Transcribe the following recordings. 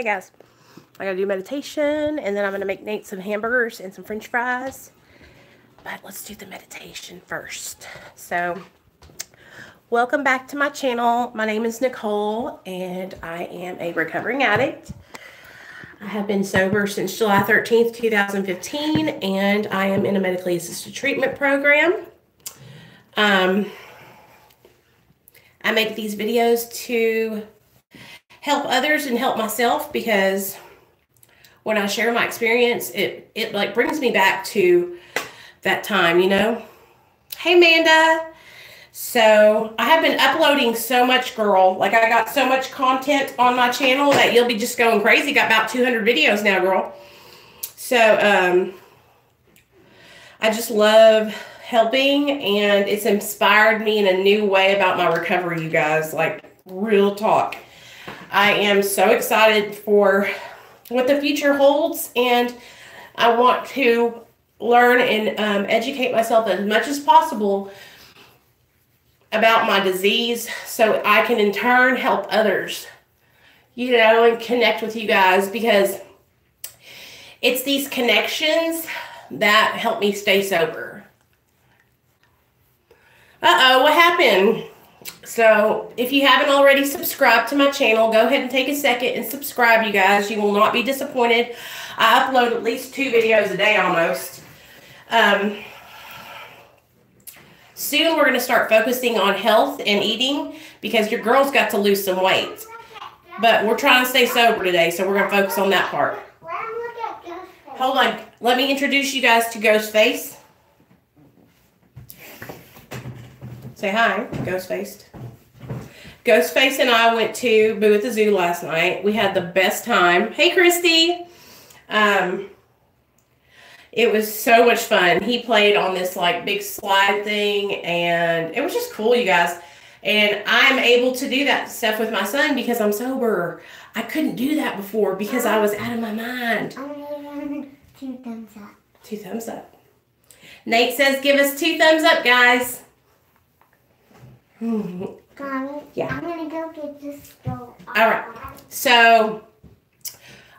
Hey guys, I gotta do meditation and then I'm gonna make Nate some hamburgers and some french fries. But let's do the meditation first. So, welcome back to my channel. My name is Nicole and I am a recovering addict. I have been sober since July 13th, 2015, and I am in a medically assisted treatment program. I make these videos to help others and help myself, because when I share my experience, it like brings me back to that time, you know. Hey Amanda. So I have been uploading so much, girl. Like, I got so much content on my channel that you'll be just going crazy. Got about 200 videos now, girl. So I just love helping, and it's inspired me in a new way about my recovery, you guys. Like, real talk. I am so excited for what the future holds, and I want to learn and educate myself as much as possible about my disease so I can in turn help others, you know, and connect with you guys, because it's these connections that help me stay sober. Uh-oh, what happened? So if you haven't already subscribed to my channel, go ahead and take a second and subscribe, you guys. You will not be disappointed. I upload at least 2 videos a day almost. Soon we're going to start focusing on health and eating, because your girl's got to lose some weight. But we're trying to stay sober today, so we're going to focus on that part. Hold on. Let me introduce you guys to Ghostface. Say hi, Ghostface. Ghostface and I went to Boo at the Zoo last night. We had the best time. Hey, Christy. It was so much fun. He played on this like big slide thing, and it was just cool, you guys. And I'm able to do that stuff with my son because I'm sober. I couldn't do that before because I was out of my mind. I'm 2 thumbs up. 2 thumbs up. Nate says give us 2 thumbs up, guys. Mommy, yeah. I'm going to go get this stove. All right. So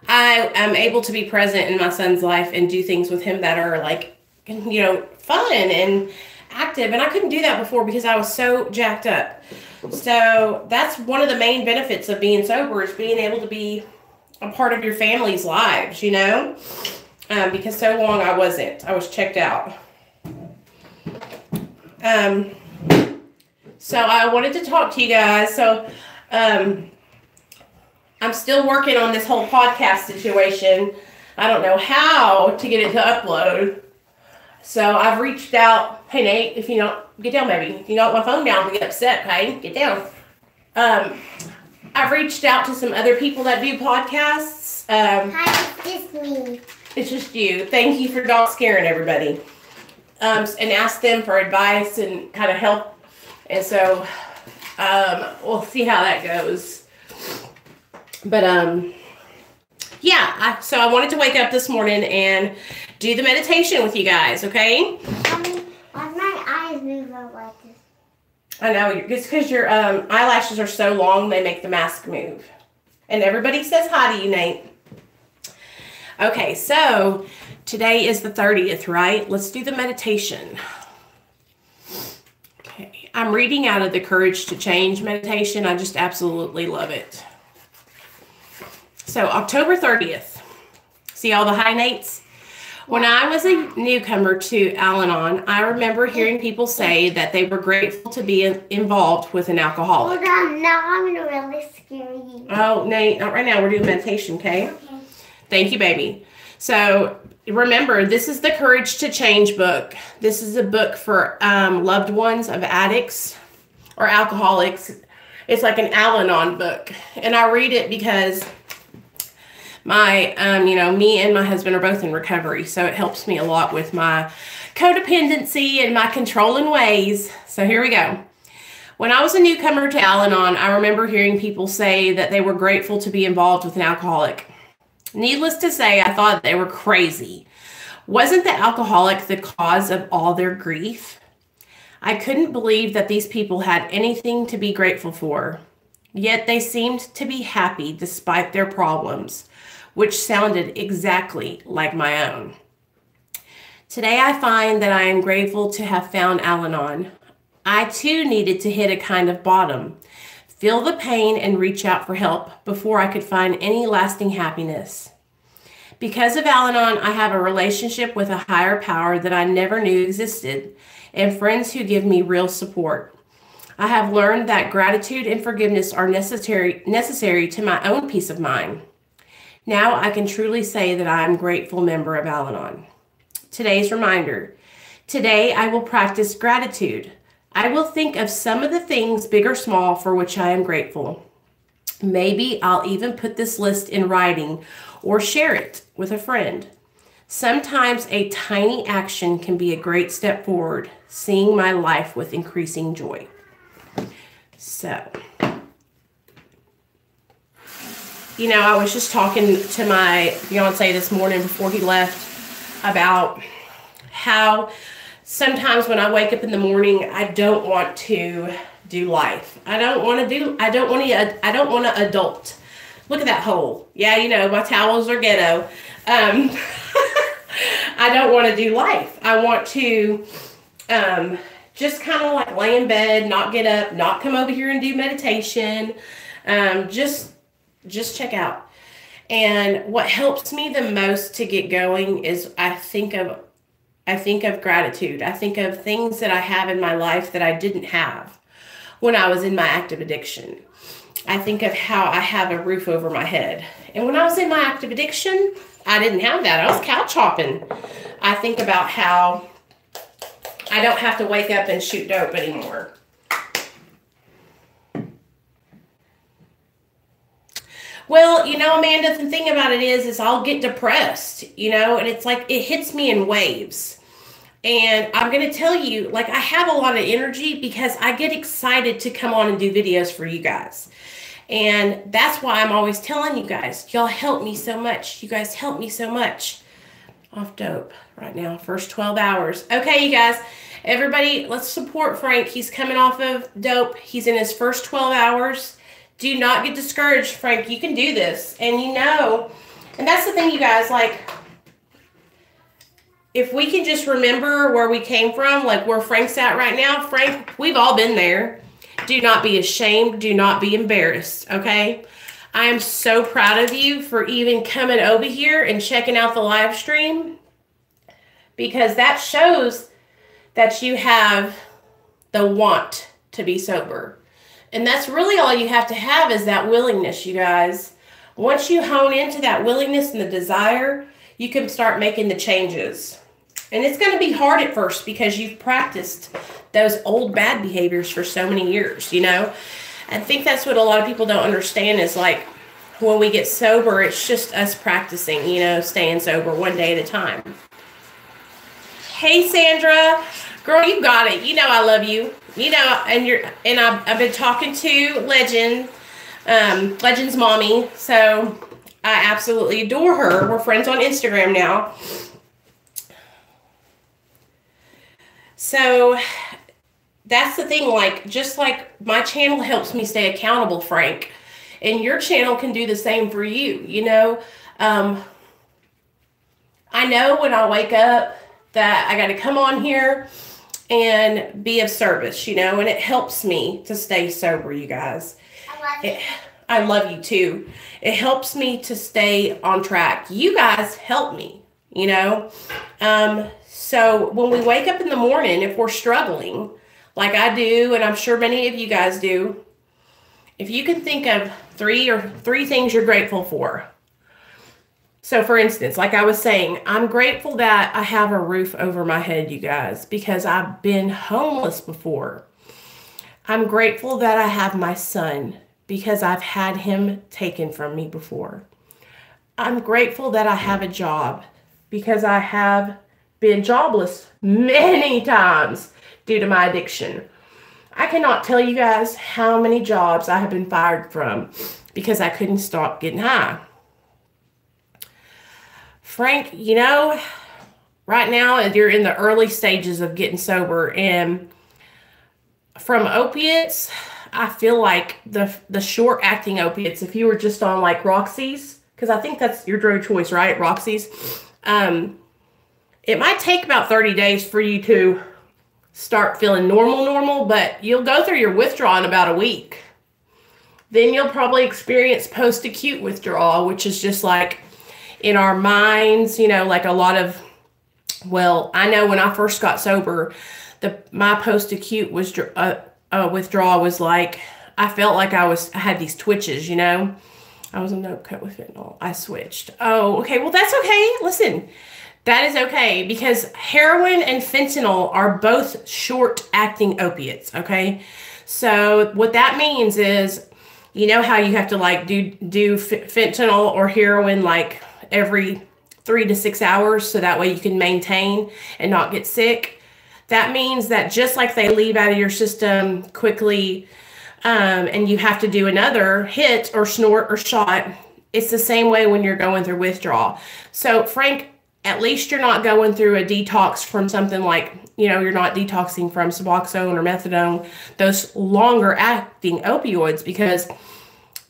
I am able to be present in my son's life and do things with him that are like, you know, fun and active. And I couldn't do that before because I was so jacked up. So that's one of the main benefits of being sober, is being able to be a part of your family's lives, you know, because so long I wasn't. I was checked out. So I wanted to talk to you guys. So I'm still working on this whole podcast situation. I don't know how to get it to upload. So I've reached out. Hey, Nate, if you don't, get down, baby. If you don't want my phone down, I'll get upset, okay? Get down. I've reached out to some other people that do podcasts. Hi, it's just me. It's just you. Thank you for not scaring everybody. And ask them for advice and kind of help. And so we'll see how that goes. But yeah, so I wanted to wake up this morning and do the meditation with you guys, okay? Why my eyes move out like this? I know, it's because your eyelashes are so long, they make the mask move. And everybody says hi to you, Nate. Okay, so today is the 30th, right? Let's do the meditation. Okay, I'm reading out of the Courage to Change meditation. I just absolutely love it. So October 30th. See all the high Nates? When I was a newcomer to Al-Anon, I remember hearing people say that they were grateful to be involved with an alcoholic. Hold on, now I'm going to really scare you. Oh, Nate, not right now. We're doing meditation, okay? Okay. Thank you, baby. So remember, this is the Courage to Change book. This is a book for loved ones of addicts or alcoholics. It's like an Al-Anon book. And I read it because my, you know, me and my husband are both in recovery. So it helps me a lot with my codependency and my controlling ways. So here we go. When I was a newcomer to Al-Anon, I remember hearing people say that they were grateful to be involved with an alcoholic. Needless to say, I thought they were crazy. Wasn't the alcoholic the cause of all their grief? I couldn't believe that these people had anything to be grateful for. Yet they seemed to be happy despite their problems, which sounded exactly like my own. Today I find that I am grateful to have found Al-Anon. I too needed to hit a kind of bottom, feel the pain and reach out for help before I could find any lasting happiness. Because of Al-Anon, I have a relationship with a higher power that I never knew existed, and friends who give me real support. I have learned that gratitude and forgiveness are necessary to my own peace of mind. Now I can truly say that I am a grateful member of Al-Anon. Today's reminder. Today I will practice gratitude. I will think of some of the things, big or small, for which I am grateful. Maybe I'll even put this list in writing or share it with a friend. Sometimes a tiny action can be a great step forward, seeing my life with increasing joy. So, I was just talking to my fiance this morning before he left about how sometimes when I wake up in the morning, I don't want to do life. I don't want to adult. Look at that hole. Yeah, my towels are ghetto. I don't want to do life. I want to just kind of like lay in bed, not get up, not come over here and do meditation. Just check out. And what helps me the most to get going is I think of gratitude. I think of things that I have in my life that I didn't have when I was in my active addiction. I think of how I have a roof over my head. And when I was in my active addiction, I didn't have that. I was couch hopping. I think about how I don't have to wake up and shoot dope anymore. Well, Amanda, the thing about it is I'll get depressed, and it's like it hits me in waves. And I'm going to tell you, like, I have a lot of energy because I get excited to come on and do videos for you guys. And that's why I'm always telling you guys, y'all help me so much. You guys help me so much. Off dope right now, first 12 hours. Okay, you guys, everybody, let's support Frank. He's coming off of dope. He's in his first 12 hours. Do not get discouraged, Frank. You can do this. And and that's the thing, you guys, like, if we can just remember where we came from, like where Frank's at right now, Frank, we've all been there. Do not be ashamed. Do not be embarrassed, okay? I am so proud of you for even coming over here and checking out the live stream, because that shows that you have the want to be sober. And that's really all you have to have is that willingness, you guys. Once you hone into that willingness and the desire, you can start making the changes. And it's going to be hard at first because you've practiced those old bad behaviors for so many years, I think that's what a lot of people don't understand is like when we get sober, it's just us practicing, staying sober one day at a time. Hey, Sandra. Girl, you got it. I love you. And I've been talking to Legend's mommy. So I absolutely adore her. We're friends on Instagram now. So that's the thing, like, just like my channel helps me stay accountable, Frank, and your channel can do the same for you, I know when I wake up that I got to come on here and be of service, and it helps me to stay sober, you guys. I love you too. It helps me to stay on track. You guys help me, So when we wake up in the morning, if we're struggling, like I do, and I'm sure many of you guys do, if you can think of three things you're grateful for. So for instance, like I was saying, I'm grateful that I have a roof over my head, you guys, because I've been homeless before. I'm grateful that I have my son because I've had him taken from me before. I'm grateful that I have a job because I have been jobless many times due to my addiction. I cannot tell you guys how many jobs I have been fired from because I couldn't stop getting high. Frank, right now you're in the early stages of getting sober, and from opiates, I feel like the short acting opiates, if you were just on like Roxy's, because I think that's your drug choice, right? Roxy's. It might take about 30 days for you to start feeling normal, but you'll go through your withdrawal in about a week. Then you'll probably experience post-acute withdrawal, which is just like in our minds, you know, like a lot of, well, I know when I first got sober, my post-acute withdrawal was like, I felt like I had these twitches, you know. I was a no cut with fentanyl. I switched. Oh, okay. Well, that's okay. Listen, that is okay because heroin and fentanyl are both short-acting opiates, okay? So what that means is, you know how you have to like do fentanyl or heroin like every 3 to 6 hours so that way you can maintain and not get sick? That means that just like they leave out of your system quickly, and you have to do another hit or snort or shot, it's the same way when you're going through withdrawal. So Frank, at least you're not going through a detox from something like, you know, you're not detoxing from Suboxone or methadone, those longer acting opioids, because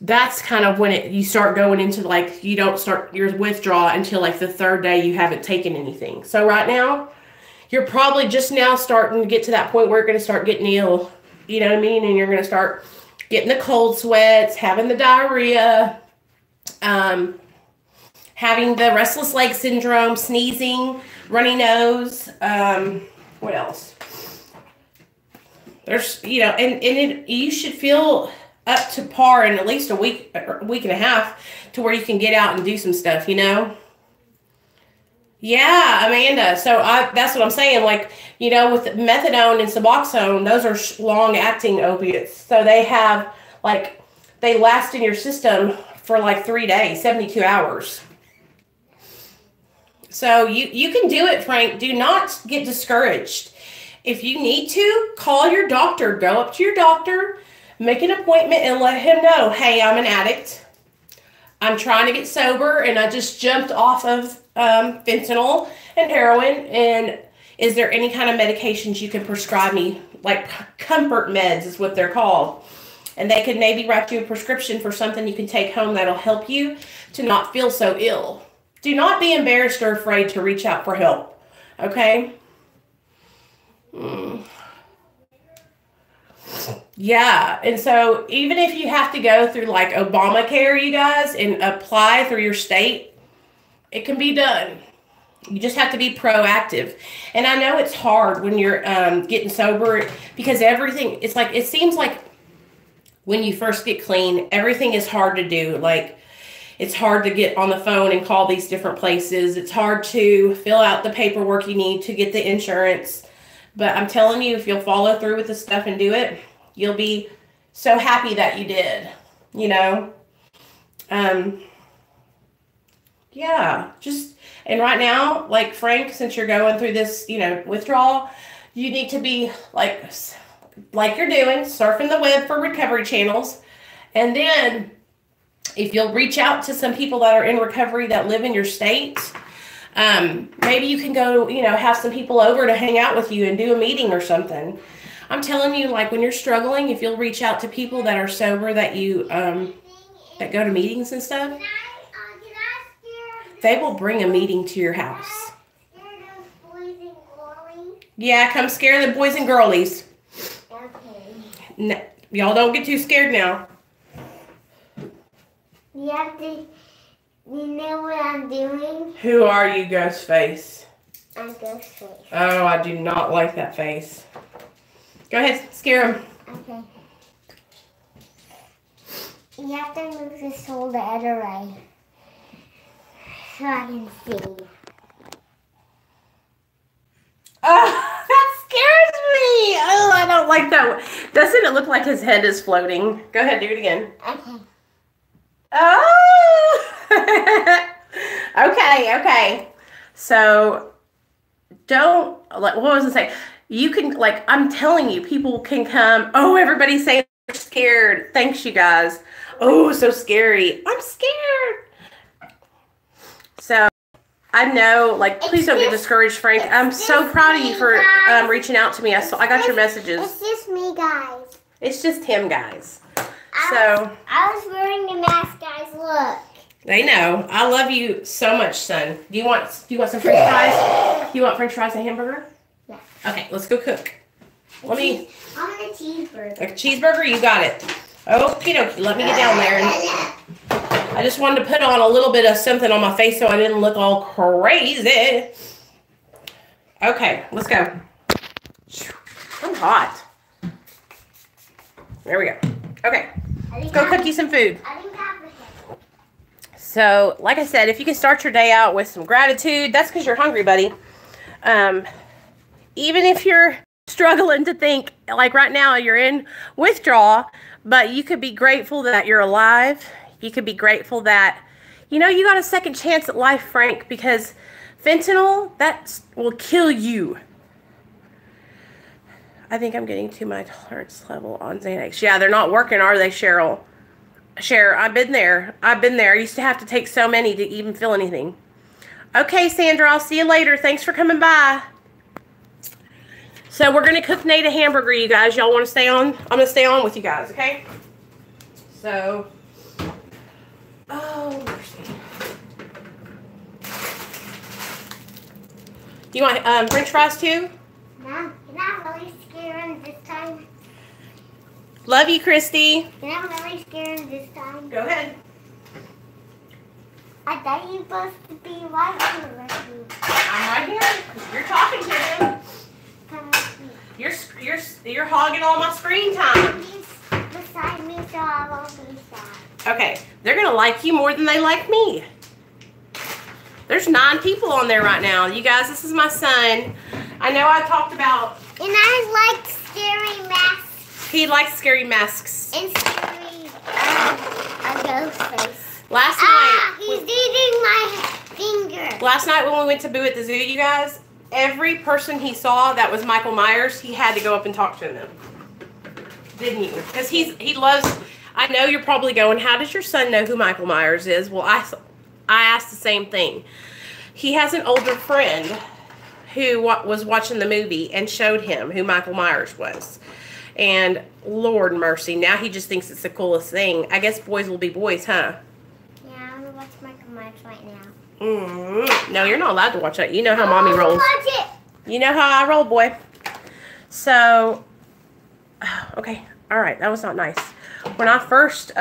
that's kind of when you start going into like, you don't start your withdrawal until like the 3rd day you haven't taken anything. So right now, you're probably just now starting to get to that point where you're going to start getting ill, you know what I mean? And you're going to start getting the cold sweats, having the diarrhea, having the restless leg syndrome, sneezing, runny nose. What else? There's, you know, and you should feel up to par in at least a week and a half to where you can get out and do some stuff, you know? Yeah, Amanda. So that's what I'm saying. Like, you know, with methadone and Suboxone, those are long-acting opiates. So they have, like, they last in your system for like 3 days, 72 hours. So you can do it, Frank. Do not get discouraged. If you need to, call your doctor. Go up to your doctor, make an appointment, and let him know, hey, I'm an addict. I'm trying to get sober, and I just jumped off of fentanyl and heroin, and is there any kind of medications you can prescribe me? Like comfort meds is what they're called. And they could maybe write you a prescription for something you can take home that'll help you to not feel so ill. Do not be embarrassed or afraid to reach out for help, okay? Yeah, and so even if you have to go through like Obamacare, you guys, and apply through your state, it can be done. You just have to be proactive. And I know it's hard when you're getting sober because everything, it's like, it seems like when you first get clean, everything is hard to do. Like, it's hard to get on the phone and call these different places. It's hard to fill out the paperwork you need to get the insurance. But I'm telling you, if you'll follow through with the stuff and do it, you'll be so happy that you did, you know? Yeah, just, and right now, like Frank, since you're going through this, you know, withdrawal, you need to be like you're doing, surfing the web for recovery channels. And then if you'll reach out to some people that are in recovery that live in your state, maybe you can go, you know, have some people over to hang out with you and do a meeting or something. I'm telling you, like when you're struggling, if you'll reach out to people that are sober that you, that go to meetings and stuff, they will bring a meeting to your house. Yeah, come scare the boys and girlies. Okay. No, y'all don't get too scared now. You have to, you know what I'm doing? Who are you, Ghostface? I'm Ghostface. Oh, I do not like that face. Go ahead, scare him. Okay. You have to move this whole the other way so I can see. Oh, that scares me. Oh, I don't like that. Doesn't it look like his head is floating? Go ahead, do it again. Okay. Oh! Okay. So, don't, like, what was I saying? You can, like, I'm telling you, people can come. Oh, everybody's saying they're scared. Thanks, you guys. Oh, so scary. I'm scared. So, I know, like, please don't get discouraged, Frank. I'm so proud of you for reaching out to me. I got your messages. It's just me, guys. It's just him, guys. I was wearing the mask, guys. Look. They know. I love you so much, son. Do you want some French fries? Do you want French fries and hamburger? Yeah. Okay, let's go cook. I want a cheeseburger. A cheeseburger? You got it. Okie dokie. Let me get down there. I just wanted to put on a little bit of something on my face so I didn't look all crazy. Okay, let's go. I'm hot. There we go. Okay, let's go cook you some food. So, like I said, if you can start your day out with some gratitude, that's because you're hungry, buddy. Even if you're struggling to think, like right now you're in withdrawal, but you could be grateful that you're alive. You could be grateful that, you know, you got a second chance at life, Frank, because fentanyl, that will kill you. I think I'm getting to my tolerance level on Xanax. Yeah, they're not working, are they, Cheryl? Cher, I've been there. I used to have to take so many to even feel anything. Okay, Sandra, I'll see you later. Thanks for coming by. So we're going to cook Nate a hamburger, you guys. Y'all want to stay on? I'm going to stay on with you guys, okay? So, oh, mercy. You want French fries too? No, you're not really scared this time. Love you, Christy. You're not really scared this time. Go ahead. I thought you were supposed to be right here with me. I'm right here. You're talking to him. Come with me. You're hogging all my screen time. He's beside me, so I won't be sad. Okay, they're gonna like you more than they like me. There's 9 people on there right now. You guys, this is my son. I know I talked about. And I like scary masks. He likes scary masks. And scary a ghost face. Last night. He's eating my finger. Last night when we went to Boo at the Zoo, you guys, every person he saw that was Michael Myers, he had to go up and talk to them. Didn't you? Because he loves. I know you're probably going, how does your son know who Michael Myers is? Well, I asked the same thing. He has an older friend who was watching the movie and showed him who Michael Myers was. And Lord mercy, now he just thinks it's the coolest thing. I guess boys will be boys, huh? Yeah, I'm going to watch Michael Myers right now. No, you're not allowed to watch that. You know how Mommy rolls. Watch it. You know how I roll, boy. So, okay. All right, that was not nice. When I first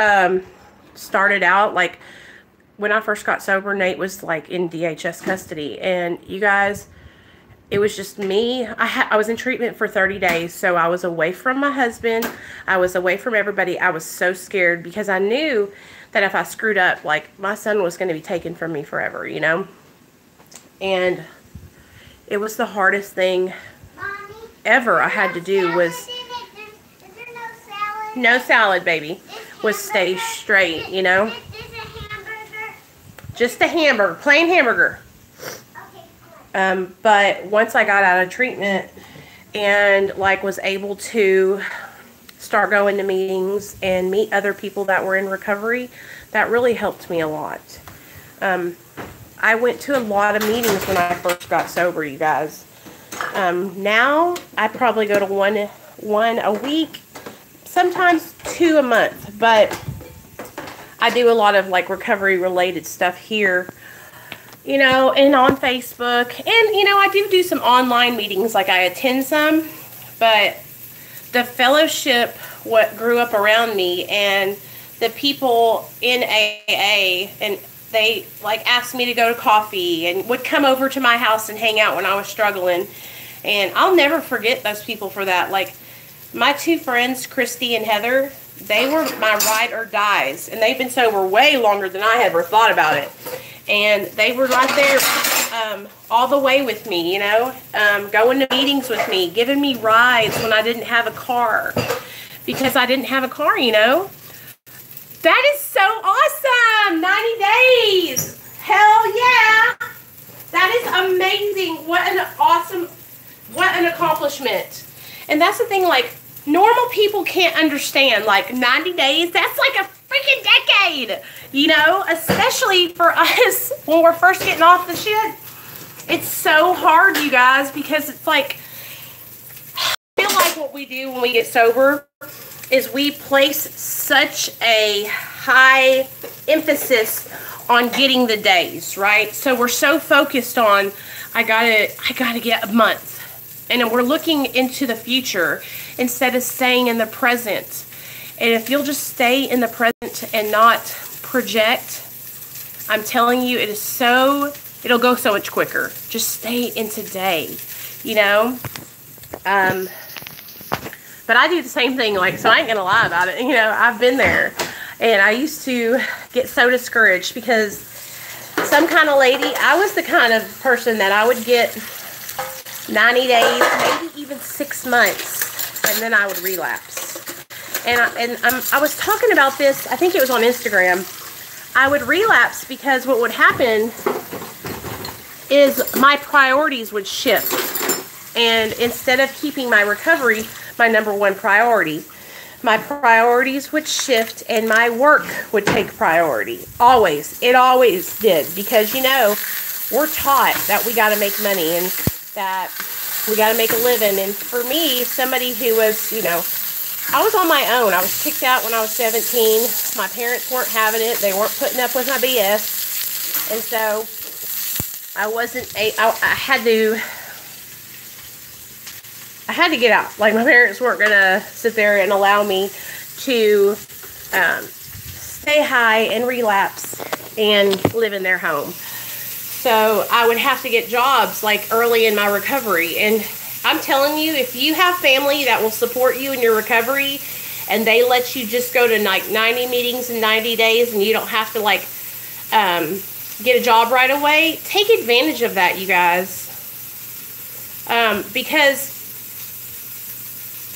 started out, like, when I first got sober, Nate was, like, in DHS custody. And you guys, it was just me. I was in treatment for 30 days, so I was away from my husband. I was away from everybody. I was so scared because I knew that if I screwed up, like, my son was going to be taken from me forever, you know? And it was the hardest thing ever I had to do was... Is there no salad? No salad, baby. Was stay straight, you know? Is this a hamburger? Just a hamburger. Plain hamburger. But once I got out of treatment and like was able to start going to meetings and meet other people that were in recovery, that really helped me a lot. I went to a lot of meetings when I first got sober, you guys. Now I probably go to one a week, sometimes 2 a month, but I do a lot of like recovery related stuff here, you know, and on Facebook. And, you know, I do some online meetings, like I attend some, but the fellowship, what grew up around me, and the people in AA, and they, like, asked me to go to coffee and would come over to my house and hang out when I was struggling. And I'll never forget those people for that. Like, my 2 friends, Christy and Heather, they were my ride or dies. And they've been sober way longer than I ever thought about it. And they were right there all the way with me, you know, going to meetings with me, giving me rides when I didn't have a car. Because I didn't have a car, you know. That is so awesome! 90 days! Hell yeah! That is amazing. What an accomplishment. And that's the thing, like, normal people can't understand, like, 90 days, that's like a freaking decade, you know, especially for us when we're first getting off the shit. It's so hard, you guys, because it's like, I feel like what we do when we get sober is we place such a high emphasis on getting the days, right? So we're so focused on, I gotta get a month. And we're looking into the future instead of staying in the present. And if you'll just stay in the present and not project, I'm telling you, it'll go so much quicker. Just stay in today, you know? But I do the same thing, like, so I ain't gonna lie about it. You know, I've been there. And I used to get so discouraged because some kind of lady, I was the kind of person that I would get 90 days, maybe even 6 months, and then I would relapse. And I was talking about this, I think it was on Instagram. I would relapse because what would happen is my priorities would shift. And instead of keeping my recovery my #1 priority, my priorities would shift and my work would take priority. Always. It always did. Because, you know, we're taught that we got to make money and that we got to make a living. And for me, somebody who was, you know, I was on my own. I was kicked out when I was 17. My parents weren't having it. They weren't putting up with my BS. And so I had to get out. Like, my parents weren't going to sit there and allow me to stay high and relapse and live in their home. So I would have to get jobs like early in my recovery. And I'm telling you, if you have family that will support you in your recovery and they let you just go to like 90 meetings in 90 days and you don't have to like get a job right away, take advantage of that, you guys. Because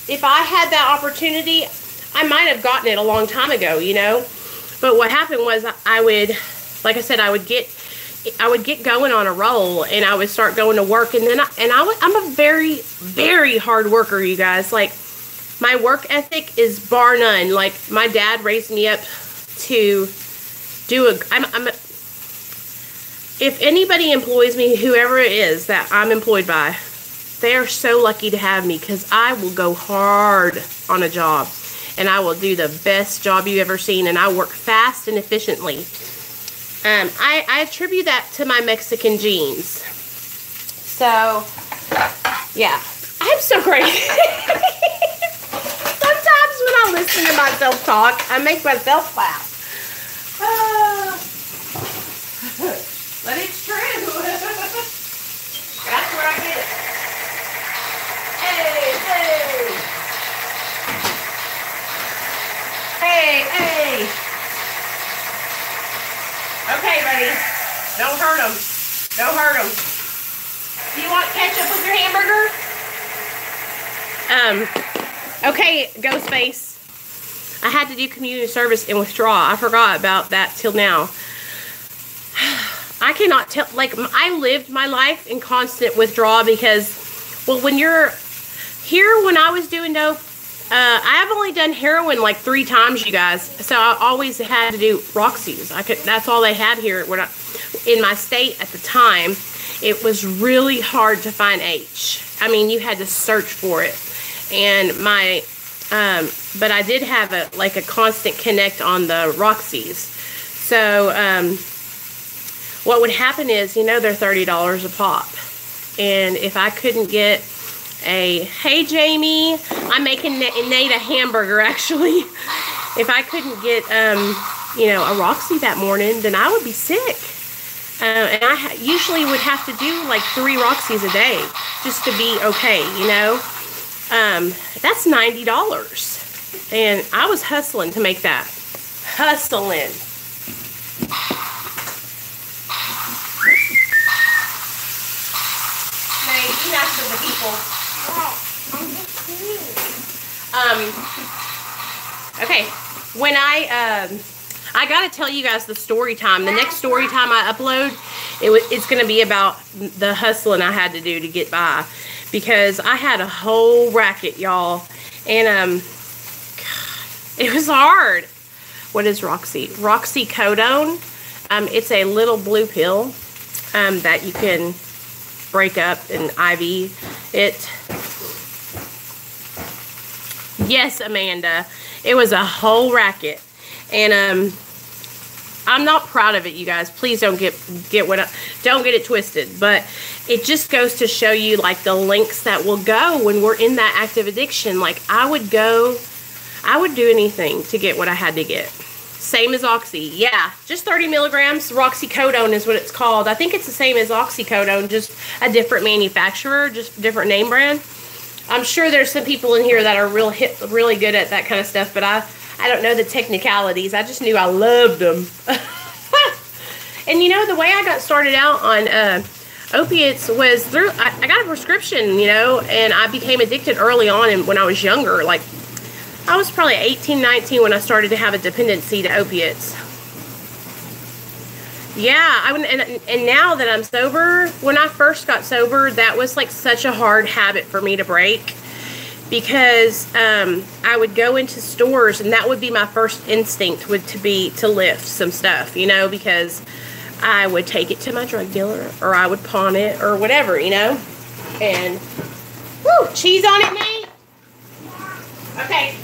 if I had that opportunity, I might have gotten it a long time ago, you know. But what happened was I would, like I said, I would get going on a roll and I would start going to work. And then I'm a very, very hard worker, you guys. Like, my work ethic is bar none. Like, my dad raised me up to do if anybody employs me, whoever it is that I'm employed by, they are so lucky to have me because I will go hard on a job and I will do the best job you've ever seen, and I work fast and efficiently. I attribute that to my Mexican genes. So, yeah, I'm so crazy. Sometimes when I listen to myself talk, I make myself laugh. But it's true. That's where I get it. Hey, hey. Hey, hey. Okay, buddy. Don't hurt them. Don't hurt them. Do you want ketchup with your hamburger? Okay, Ghostface. I had to do community service and withdraw. I forgot about that till now. I cannot tell, like, I lived my life in constant withdrawal because, well, when you're here, when I was doing dope, I have only done heroin like 3 times, you guys. So I always had to do Roxy's. That's all they had here in my state at the time. It was really hard to find H. I mean, you had to search for it. And but I did have a constant connect on the Roxy's. So, what would happen is, you know, they're $30 a pop. And if I couldn't get hey Jamie, I'm making Nate a hamburger actually. If I couldn't get, you know, a Roxy that morning, then I would be sick. And I usually would have to do like 3 Roxys a day just to be okay, you know. That's $90. And I was hustling to make that. Hustling. Be nice to the people. Okay, when I gotta tell you guys the story time. The next story time I upload, it's gonna be about the hustling I had to do to get by, because I had a whole racket, y'all, and God, it was hard. What is Roxy? Roxycodone. It's a little blue pill that you can break up and IV it. Yes, Amanda. It was a whole racket. And I'm not proud of it, you guys. Please don't get don't get it twisted. But it just goes to show you like the lengths that will go when we're in that active addiction. Like I would do anything to get what I had to get. Same as Oxy. Yeah, just 30 milligrams. Roxycodone is what it's called. I think it's the same as oxycodone, just a different manufacturer, just different name brand. I'm sure there's some people in here that are really good at that kind of stuff, but I don't know the technicalities. I just knew I loved them. And you know, the way I got started out on opiates was through, I got a prescription, you know, and I became addicted early on and when I was younger. Like, I was probably 18, 19 when I started to have a dependency to opiates. Yeah, and now that I'm sober, when I first got sober, that was like such a hard habit for me to break. Because I would go into stores and that would be my first instinct to lift some stuff, you know, because I would take it to my drug dealer or I would pawn it or whatever, you know. And, woo, cheese on it, Nate? Okay.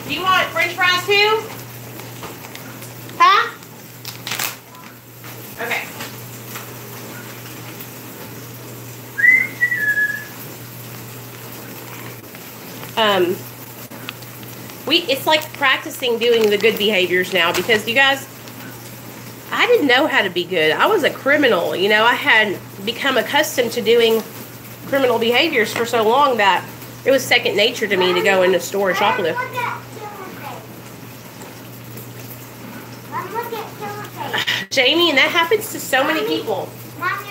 Do you want French fries too? Huh? Okay. It's like practicing doing the good behaviors now because you guys, I didn't know how to be good. I was a criminal, you know. I had become accustomed to doing criminal behaviors for so long that it was second nature to me to go in the store and shoplift. Jamie, and that happens to so many people. Mommy,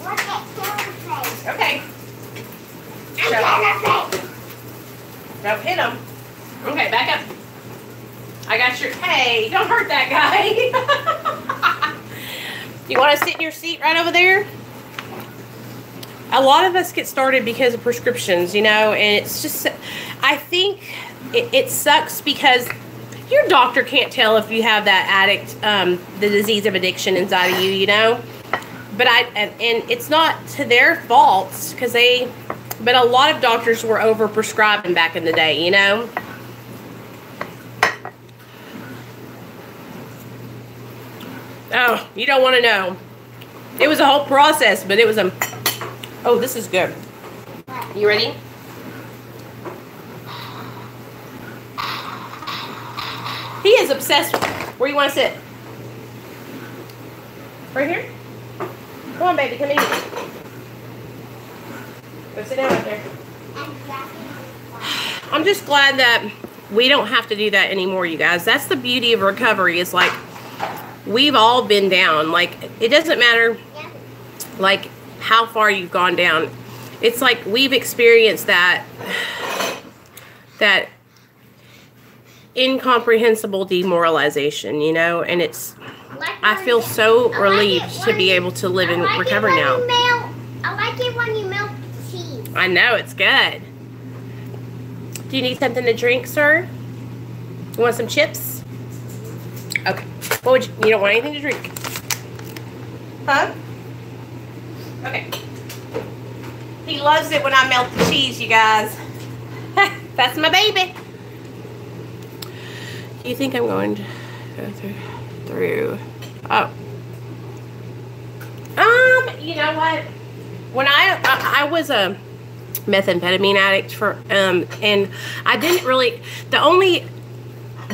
look at Killer's face. Okay. Don't hit him. Okay, back up. I got your... Hey, don't hurt that guy. You want to sit in your seat right over there? A lot of us get started because of prescriptions, you know, and it's just... I think it sucks because your doctor can't tell if you have that addict, the disease of addiction inside of you, you know? But and it's not to their faults because but a lot of doctors were over-prescribing back in the day, you know? Oh, you don't want to know. It was a whole process, but it was a... Oh, this is good. You ready? He is obsessed. Where you want to sit? Right here? Come on, baby. Come in. Go sit down right there. I'm just glad that we don't have to do that anymore, you guys. That's the beauty of recovery. Is like we've all been down. Like it doesn't matter like how far you've gone down. It's like we've experienced that incomprehensible demoralization, you know, and it's I feel so relieved to be able to live in recovery now. I like it when you melt cheese. I know, it's good. Do you need something to drink, sir? You want some chips? Okay. What would you don't want anything to drink? Huh? Okay. He loves it when I melt the cheese, you guys. That's my baby. You think I'm going to go through? Oh. You know what? When I was a methamphetamine addict for and I didn't really, the only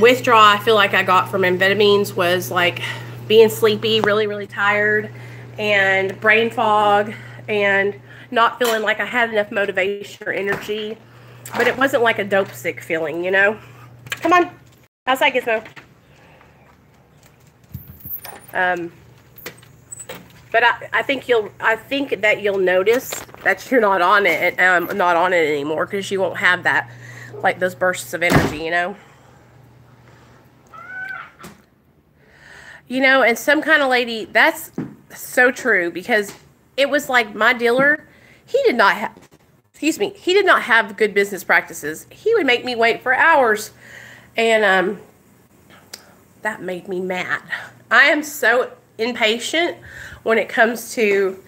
withdrawal I feel like I got from amphetamines was like being sleepy, really, really tired, and brain fog, and not feeling like I had enough motivation or energy. But it wasn't like a dope sick feeling, you know? Come on. Outside, Gizmo. But I think that you'll notice that you're not on it, anymore, because you won't have that, like those bursts of energy, you know. You know, and some kind of lady, that's so true, because it was like my dealer, he did not have good business practices. He would make me wait for hours. And that made me mad. I am so impatient when it comes to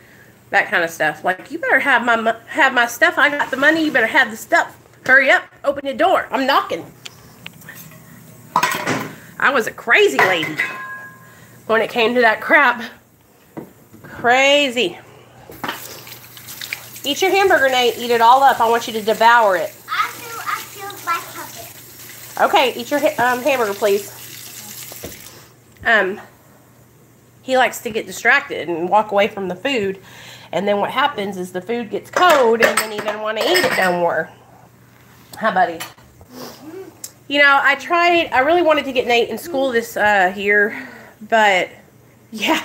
That kind of stuff. Like, you better have my stuff. I got the money. You better have the stuff. Hurry up. Open the door. I'm knocking. I was a crazy lady when it came to that crap. Crazy. Eat your hamburger, Nate. Eat it all up. I want you to devour it. I killed my puppet. Okay, eat your hamburger, please. He likes to get distracted and walk away from the food. And then what happens is the food gets cold and then he doesn't want to eat it no more. Hi, buddy. You know, I really wanted to get Nate in school this year, but yeah.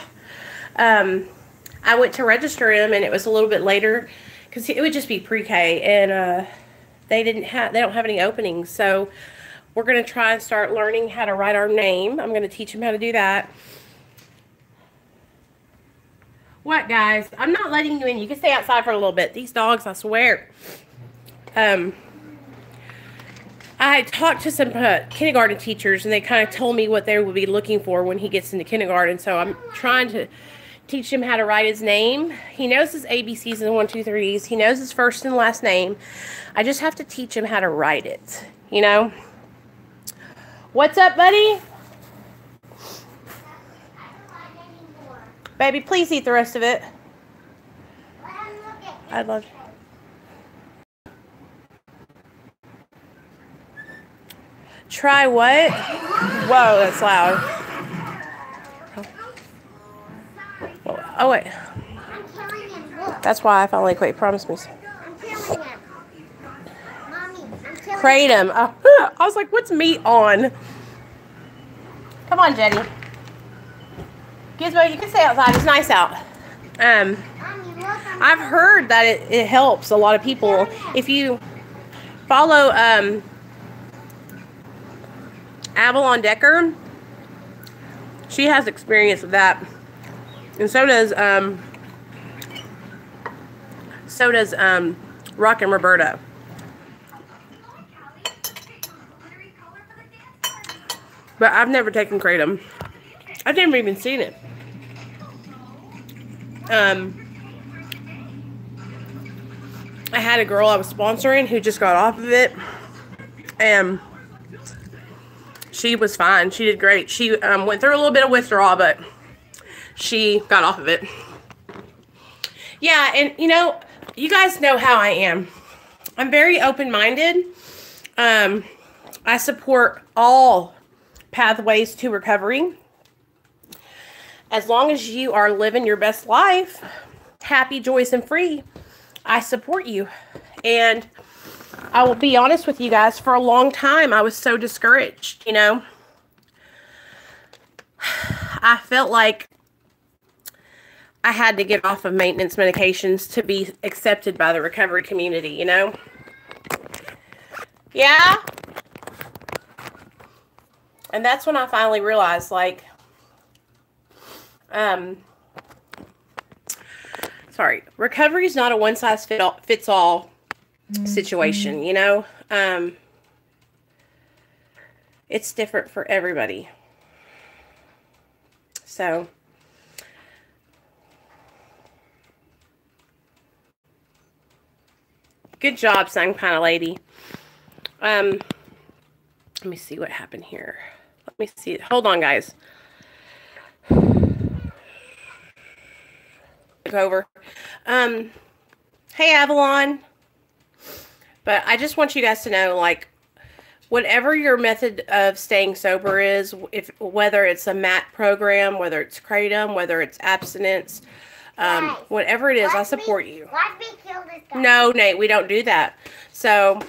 I went to register him and it was a little bit later because it would just be pre-K and they don't have any openings. So we're going to try and start learning how to write our name. I'm going to teach him how to do that. What, guys? I'm not letting you in. You can stay outside for a little bit. These dogs, I swear. I talked to some kindergarten teachers, and they kind of told me what they would be looking for when he gets into kindergarten. So I'm trying to teach him how to write his name. He knows his ABCs and 1, 2, 3s. He knows his first and last name. I just have to teach him how to write it, you know? What's up, buddy? Baby, please eat the rest of it. I'd love to. Try what? Whoa, that's loud. Oh, wait. That's why I finally quit. Promise me. Kratom. Oh, I was like, what's meat on? Come on, Jenny. Gizmo, you can stay outside. It's nice out. I've heard that it helps a lot of people. If you follow Avalon Decker, she has experience with that. And so does Rock and Roberta. But I've never taken Kratom. I've never even seen it. I had a girl I was sponsoring who just got off of it, and she was fine. She did great. She went through a little bit of withdrawal, but she got off of it. Yeah, and you know, you guys know how I am. I'm very open-minded. I support all pathways to recovery. As long as you are living your best life, happy, joyous, and free, I support you. And I will be honest with you guys, for a long time, I was so discouraged, you know. I felt like I had to get off of maintenance medications to be accepted by the recovery community, you know. Yeah. And that's when I finally realized, like, recovery is not a one-size-fits-all situation, you know? It's different for everybody. So, good job, Sun Kind of Lady. Let me see what happened here. Let me see. Hold on, guys. Over. Hey, Avalon. But I just want you guys to know, like, whatever your method of staying sober is, whether it's a MAT program, whether it's Kratom, whether it's abstinence, whatever it is, I support you. Watch me kill this guy. No, Nate, we don't do that. So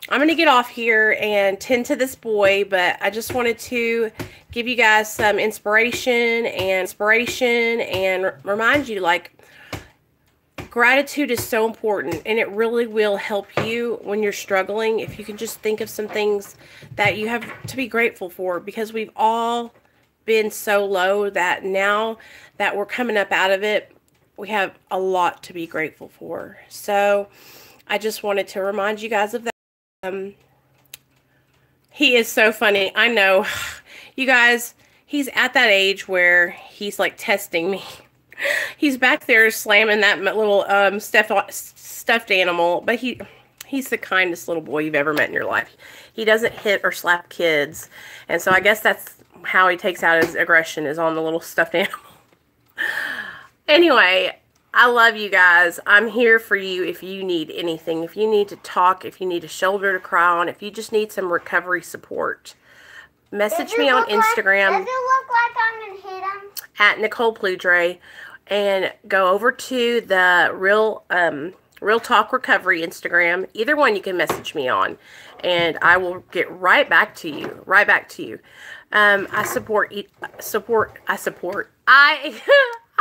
I'm going to get off here and tend to this boy, but I just wanted to give you guys some inspiration and remind you, like, gratitude is so important, and it really will help you when you're struggling. If you can just think of some things that you have to be grateful for, because we've all been so low that now that we're coming up out of it, we have a lot to be grateful for. So I just wanted to remind you guys of that. He is so funny. I know. You guys, he's at that age where he's like testing me. He's back there slamming that little stuffed animal, but he's the kindest little boy you've ever met in your life. He doesn't hit or slap kids, and so I guess that's how he takes out his aggression, is on the little stuffed animal. Anyway, I love you guys. I'm here for you if you need anything. If you need to talk, if you need a shoulder to cry on, if you just need some recovery support, message me on Instagram. Does it look like I'm going to hit him? At Nicole Pludre, and go over to the Real Talk Recovery Instagram. Either one you can message me on, and I will get right back to you.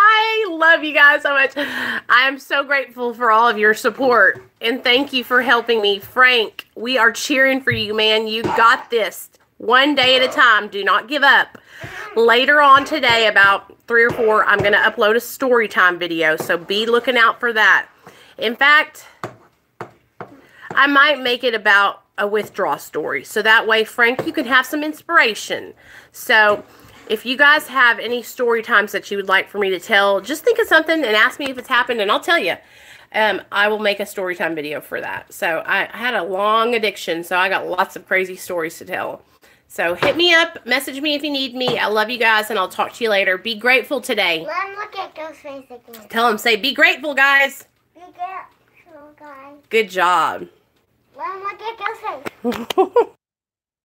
I love you guys so much. I am so grateful for all of your support, and thank you for helping me. Frank, we are cheering for you, man. You got this. One day at a time. Do not give up. Later on today, about 3 or 4, I'm going to upload a story time video, so be looking out for that. In fact, I might make it about a withdrawal story, so that way, Frank, you can have some inspiration. So if you guys have any story times that you would like for me to tell, just think of something and ask me if it's happened, and I'll tell you. I will make a story time video for that. So I had a long addiction, so I got lots of crazy stories to tell. So hit me up, message me if you need me. I love you guys, and I'll talk to you later. Be grateful today. Let him look at Ghostface again. Tell him, say, be grateful, guys. Be grateful, guys. Good job. Let him look at Ghostface.